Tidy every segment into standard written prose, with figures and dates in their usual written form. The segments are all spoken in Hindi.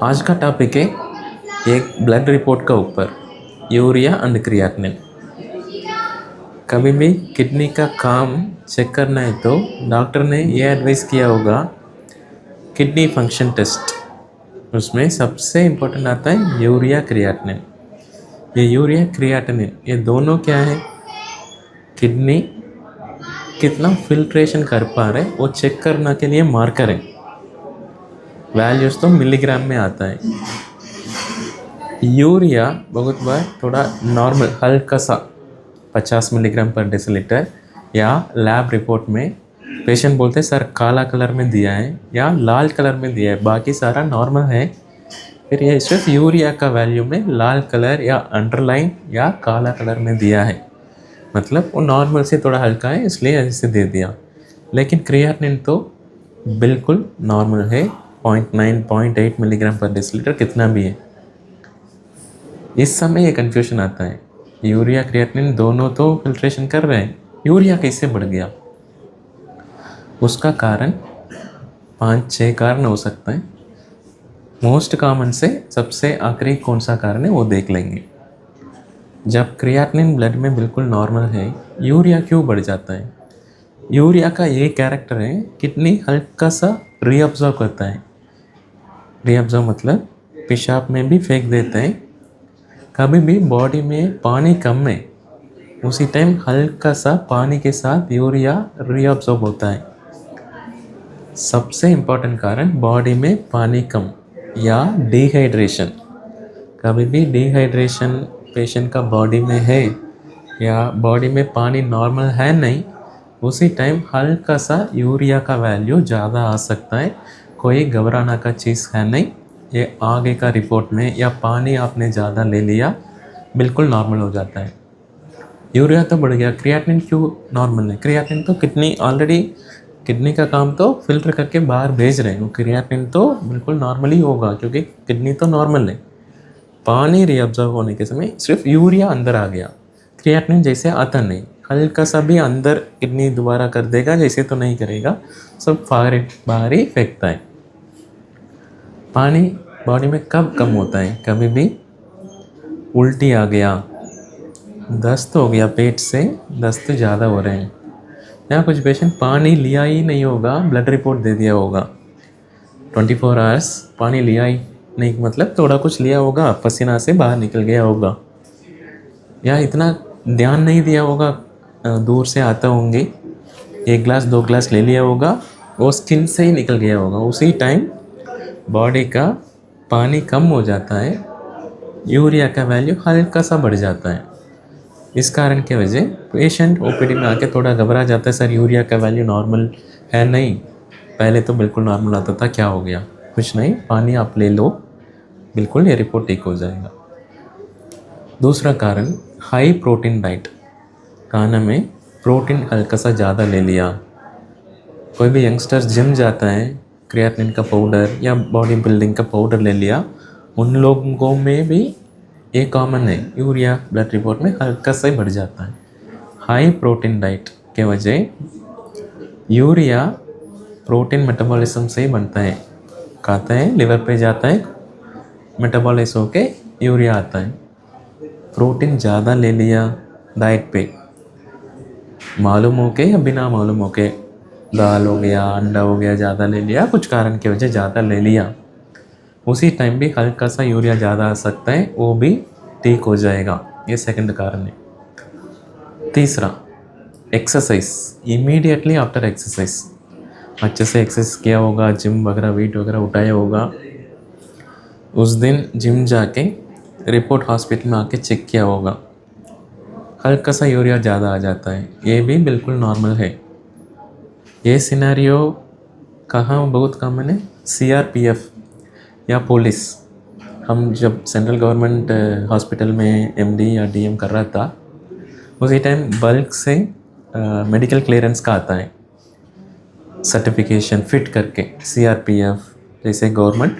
आज का टॉपिक है एक ब्लड रिपोर्ट का ऊपर, यूरिया एंड क्रिएटिनिन। कभी भी किडनी का काम चेक करना है तो डॉक्टर ने ये एडवाइस किया होगा, किडनी फंक्शन टेस्ट। उसमें सबसे इम्पोर्टेंट आता है यूरिया क्रिएटिनिन। ये यूरिया क्रिएटिनिन ये दोनों क्या है, किडनी कितना फिल्ट्रेशन कर पा रहे वो चेक करने के लिए मार्कर है। वैल्यूज़ तो मिलीग्राम में आता है। यूरिया बहुत बार थोड़ा नॉर्मल हल्का सा 50 मिलीग्राम पर डेसीलीटर या लैब रिपोर्ट में पेशेंट बोलते हैं सर काला कलर में दिया है या लाल कलर में दिया है, बाकी सारा नॉर्मल है। फिर ये सिर्फ यूरिया का वैल्यू में लाल कलर या अंडरलाइन या काला कलर में दिया है, मतलब वो नॉर्मल से थोड़ा हल्का है इसलिए ऐसे दे दिया। लेकिन क्रिएटिनिन तो बिल्कुल नॉर्मल है, 0.9 0.8 मिलीग्राम पर डेसीलीटर कितना भी है। इस समय ये कन्फ्यूजन आता है, यूरिया क्रिएटिनिन दोनों तो फिल्ट्रेशन कर रहे हैं, यूरिया कैसे बढ़ गया। उसका कारण 5-6 कारण हो सकता है। मोस्ट कॉमन से सबसे आखिरी कौन सा कारण है वो देख लेंगे। जब क्रिएटिनिन ब्लड में बिल्कुल नॉर्मल है, यूरिया क्यों बढ़ जाता है। यूरिया का ये कैरेक्टर है, किडनी हल्का सा रीअब्जॉर्ब करता है। रीअब्जॉर्ब मतलब पेशाब में भी फेंक देते हैं। कभी भी बॉडी में पानी कम है उसी टाइम हल्का सा पानी के साथ यूरिया रीअब्सॉर्ब होता है। सबसे इम्पोर्टेंट कारण बॉडी में पानी कम या डिहाइड्रेशन। कभी भी डिहाइड्रेशन पेशेंट का बॉडी में है या बॉडी में पानी नॉर्मल है नहीं, उसी टाइम हल्का सा यूरिया का वैल्यू ज़्यादा आ सकता है। कोई घबराना का चीज़ है नहीं, ये आगे का रिपोर्ट में या पानी आपने ज़्यादा ले लिया बिल्कुल नॉर्मल हो जाता है। यूरिया तो बढ़ गया, क्रिएटिनिन क्यों नॉर्मल है। क्रिएटिनिन तो किडनी ऑलरेडी, किडनी का काम तो फिल्टर करके बाहर भेज रहे हैं, क्रिएटिनिन तो बिल्कुल नॉर्मल ही होगा क्योंकि किडनी तो नॉर्मल है। पानी रीअब्जॉर्ब होने के समय सिर्फ यूरिया अंदर आ गया, क्रिएटिनिन जैसे आता नहीं, हल्का सा भी अंदर किडनी दोबारा कर देगा जैसे तो नहीं करेगा, सब बाहर ही फेंकता है। पानी बॉडी में कब कम होता है, कभी भी उल्टी आ गया, दस्त हो गया, पेट से दस्त ज़्यादा हो रहे हैं, या कुछ पेशेंट पानी लिया ही नहीं होगा, ब्लड रिपोर्ट दे दिया होगा 24 आवर्स पानी लिया ही नहीं, मतलब थोड़ा कुछ लिया होगा, पसीना से बाहर निकल गया होगा, या इतना ध्यान नहीं दिया होगा, दूर से आता होंगे, 1 गिलास 2 गिलास ले लिया होगा, वो स्किन से ही निकल गया होगा। उसी टाइम बॉडी का पानी कम हो जाता है, यूरिया का वैल्यू हल्का सा बढ़ जाता है। इस कारण की वजह पेशेंट ओपीडी में आके थोड़ा घबरा जाता है, सर यूरिया का वैल्यू नॉर्मल है नहीं, पहले तो बिल्कुल नॉर्मल आता था, क्या हो गया। कुछ नहीं, पानी आप ले लो, बिल्कुल ये रिपोर्ट ठीक हो जाएगा। दूसरा कारण हाई प्रोटीन डाइट, खाना में प्रोटीन हल्का सा ज़्यादा ले लिया। कोई भी यंगस्टर्स जिम जाता है, क्रिएटिनिन का पाउडर या बॉडी बिल्डिंग का पाउडर ले लिया, उन लोगों में भी ये कॉमन है, यूरिया ब्लड रिपोर्ट में हल्का सा ही बढ़ जाता है। हाई प्रोटीन डाइट के वजह यूरिया प्रोटीन मेटाबॉलिज्म से ही बनता है, खाता है लिवर पे जाता है, मेटाबॉलाइज होके यूरिया आता है। प्रोटीन ज़्यादा ले लिया डाइट पे, मालूम हो के या बिना मालूम हो के, दाल हो गया, अंडा हो गया, ज़्यादा ले लिया, कुछ कारण की वजह ज़्यादा ले लिया, उसी टाइम भी हल्का सा यूरिया ज़्यादा आ सकता है, वो भी ठीक हो जाएगा। ये सेकंड कारण है। तीसरा एक्सरसाइज, इमीडिएटली आफ्टर एक्सरसाइज अच्छे से एक्सरसाइज किया होगा, जिम वगैरह वेट वगैरह उठाया होगा, उस दिन जिम जाके रिपोर्ट हॉस्पिटल में आके चेक किया होगा, हल्का सा यूरिया ज़्यादा आ जाता है, ये भी बिल्कुल नॉर्मल है। ये सिनेरियो कहाँ बहुत कॉमन है, सीआरपीएफ या पुलिस। हम जब सेंट्रल गवर्नमेंट हॉस्पिटल में एमडी या डीएम कर रहा था, उसी टाइम बल्क से मेडिकल क्लियरेंस का आता है, सर्टिफिकेशन फिट करके। सीआरपीएफ जैसे गवर्नमेंट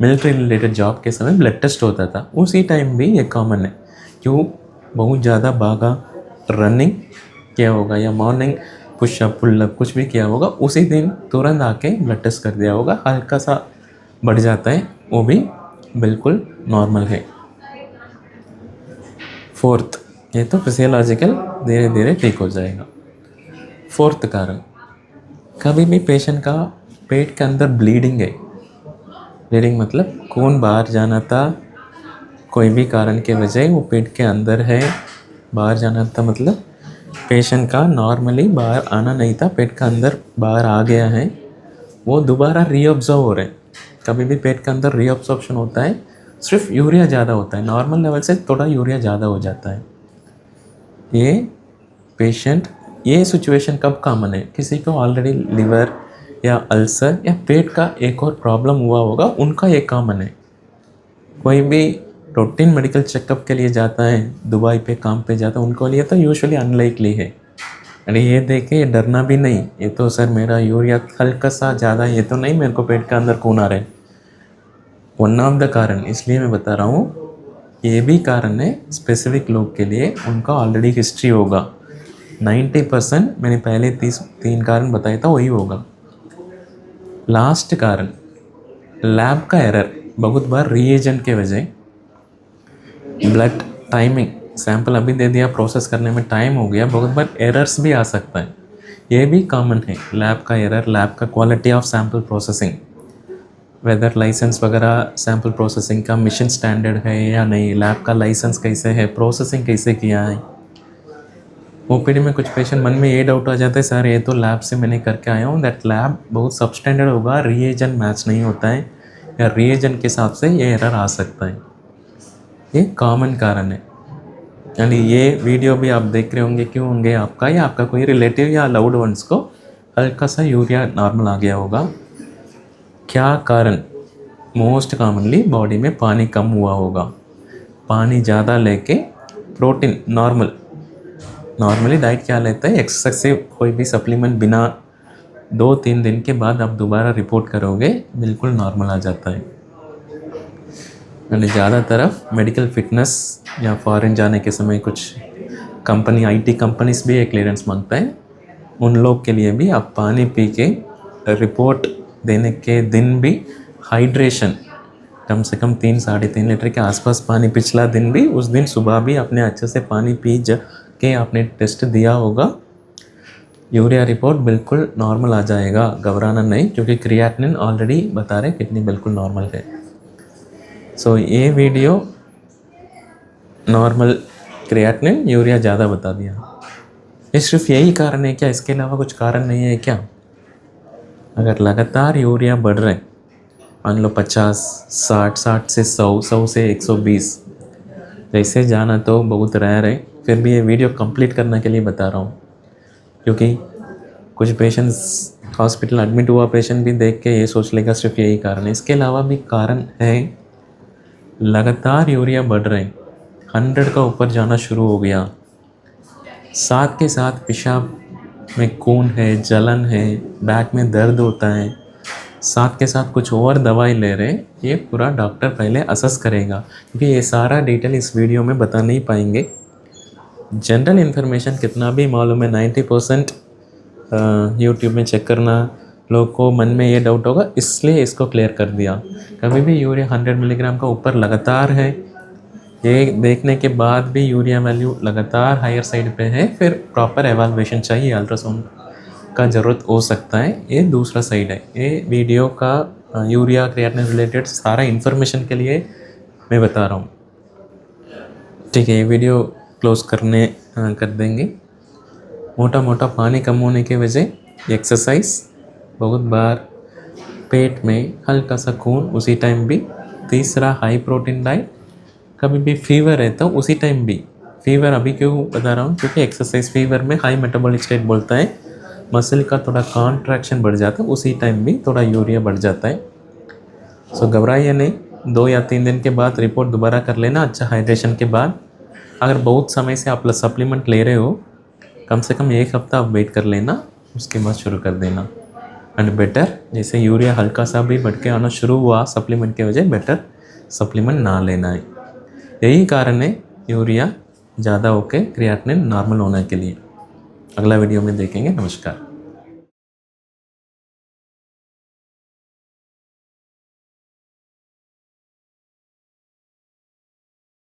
मिलिट्री रिलेटेड जॉब के समय ब्लड टेस्ट होता था, उसी टाइम भी ये कॉमन है। क्यों, बहुत ज़्यादा भागा, रनिंग किया होगा या मॉर्निंग पुशअप पुलअप कुछ भी किया होगा, उसी दिन तुरंत आके ब्लड टेस्ट कर दिया होगा, हल्का सा बढ़ जाता है, वो भी बिल्कुल नॉर्मल है। फोर्थ, ये तो फिजियोलॉजिकल धीरे धीरे ठीक हो जाएगा। फोर्थ कारण, कभी भी पेशेंट का पेट के अंदर ब्लीडिंग है, ब्लीडिंग मतलब खून बाहर जाना था, कोई भी कारण के वजह वो पेट के अंदर है, बाहर जाना था, मतलब पेशेंट का नॉर्मली बाहर आना नहीं था, पेट का अंदर बाहर आ गया है, वो दोबारा रीअब्जॉर्व हो रहे हैं। कभी भी पेट के अंदर रीअब्जॉर्प्शन होता है, सिर्फ यूरिया ज़्यादा होता है, नॉर्मल लेवल से थोड़ा यूरिया ज़्यादा हो जाता है। ये पेशेंट, ये सिचुएशन कब कॉमन है, किसी को ऑलरेडी लिवर या अल्सर या पेट का एक और प्रॉब्लम हुआ होगा, उनका ये कॉमन है। कोई भी रूटीन मेडिकल चेकअप के लिए जाता है, दुबई पे काम पे जाता है, उनको लिए तो यूजुअली अनलाइकली है। अरे ये देख के डरना भी नहीं, ये तो सर मेरा यूरिया हल्का सा ज़्यादा, ये तो नहीं मेरे को पेट के अंदर खून आ रहा है। वन ऑफ द कारण, इसलिए मैं बता रहा हूँ, ये भी कारण है स्पेसिफिक लोग के लिए, उनका ऑलरेडी हिस्ट्री होगा। 90% मैंने पहले 3 कारण बताया था, वही होगा। लास्ट कारण, लैब का एरर, बहुत बार रीएजेंट के वजह, ब्लड टाइमिंग, सैंपल अभी दे दिया, प्रोसेस करने में टाइम हो गया, बहुत बार एरर्स भी आ सकता है, ये भी कॉमन है। लैब का एरर, लैब का quality of sample processing, whether licence वगैरह सैंपल प्रोसेसिंग का मिशन स्टैंडर्ड है या नहीं, लैब का लाइसेंस कैसे है, प्रोसेसिंग कैसे किया है। ओपीडी में कुछ पेशेंट मन में ये डाउट आ जाता है, सर ये तो लैब से मैंने करके आया हूँ, दैट लैब बहुत सबस्टैंडर्ड होगा, रीएजेंट मैच नहीं होता है, या रीएजेंट के हिसाब से ये एरर आ सकता है। ये कॉमन कारण है। यानी ये वीडियो भी आप देख रहे होंगे, क्यों होंगे, आपका या आपका कोई रिलेटिव या लव्ड वंस को हल्का सा यूरिया नॉर्मल आ गया होगा। क्या कारण, मोस्ट कॉमनली बॉडी में पानी कम हुआ होगा, पानी ज़्यादा लेके प्रोटीन नॉर्मली डाइट क्या लेता है, एक्सेसिव कोई भी सप्लीमेंट बिना 2-3 दिन के बाद आप दोबारा रिपोर्ट करोगे, बिल्कुल नॉर्मल आ जाता है। यानी ज़्यादा तरफ मेडिकल फिटनेस या फॉरेन जाने के समय कुछ कंपनी, आईटी कंपनीज भी एक क्लियरेंस मांगता है, उन लोग के लिए भी आप पानी पी के रिपोर्ट देने के दिन भी हाइड्रेशन कम से कम 3-3.5 लीटर के आसपास पानी, पिछला दिन भी, उस दिन सुबह भी आपने अच्छे से पानी पी के आपने टेस्ट दिया होगा, यूरिया रिपोर्ट बिल्कुल नॉर्मल आ जाएगा, घबराना नहीं, क्योंकि क्रिएटिनिन ऑलरेडी बता रहे कितनी बिल्कुल नॉर्मल है। सो ये वीडियो नॉर्मल क्रिएटिनिन, यूरिया ज़्यादा बता दिया। ये सिर्फ यही कारण है क्या, इसके अलावा कुछ कारण नहीं है क्या? अगर लगातार यूरिया बढ़ रहे, मान लो 50, 60, 60 से 100, 100 से 120, जैसे जाना तो बहुत रेयर है, फिर भी ये वीडियो कंप्लीट करने के लिए बता रहा हूँ, क्योंकि कुछ पेशेंट्स हॉस्पिटल एडमिट हुआ पेशेंट भी देख के ये सोच लेगा सिर्फ यही कारण है। इसके अलावा भी कारण है, लगातार यूरिया बढ़ रहे, 100 का ऊपर जाना शुरू हो गया, साथ के साथ पेशाब में खून है, जलन है, बैक में दर्द होता है, साथ के साथ कुछ और दवाई ले रहे, ये पूरा डॉक्टर पहले असेस करेगा, क्योंकि ये सारा डिटेल इस वीडियो में बता नहीं पाएंगे। जनरल इन्फॉर्मेशन कितना भी मालूम है, 90% यूट्यूब में चेक करना, लोग को मन में ये डाउट होगा, इसलिए इसको क्लियर कर दिया। कभी भी यूरिया 100 मिलीग्राम का ऊपर लगातार है, ये देखने के बाद भी यूरिया वैल्यू लगातार हायर साइड पे है, फिर प्रॉपर एवाल्युएशन चाहिए, अल्ट्रासाउंड का ज़रूरत हो सकता है। ये दूसरा साइड है। ये वीडियो का यूरिया क्रिएटिनिन रिलेटेड सारा इन्फॉर्मेशन के लिए मैं बता रहा हूँ, ठीक है। ये वीडियो क्लोज कर देंगे। मोटा मोटा पानी कम होने की वजह, एक्सरसाइज, बहुत बार पेट में हल्का सा खून उसी टाइम भी, तीसरा हाई प्रोटीन डाइट, कभी भी फीवर है तो उसी टाइम भी, फीवर अभी क्यों बता रहा हूँ, क्योंकि एक्सरसाइज फीवर में हाई मेटाबॉलिक स्टेट बोलता है, मसल का थोड़ा कॉन्ट्रैक्शन बढ़ जाता है, उसी टाइम भी थोड़ा यूरिया बढ़ जाता है। सो घबराइए नहीं, 2 या 3 दिन के बाद रिपोर्ट दोबारा कर लेना, अच्छा हाइड्रेशन के बाद। अगर बहुत समय से आप सप्लीमेंट ले रहे हो, कम से कम 1 हफ्ता आप वेट कर लेना, उसके बाद शुरू कर देना। एंड बेटर, जैसे यूरिया हल्का सा भी बढ़ के आना शुरू हुआ सप्लीमेंट के वजह, बेटर सप्लीमेंट ना लेना है। यही कारण है यूरिया ज़्यादा होके क्रिएटिनिन नॉर्मल होने के लिए। अगला वीडियो में देखेंगे। नमस्कार।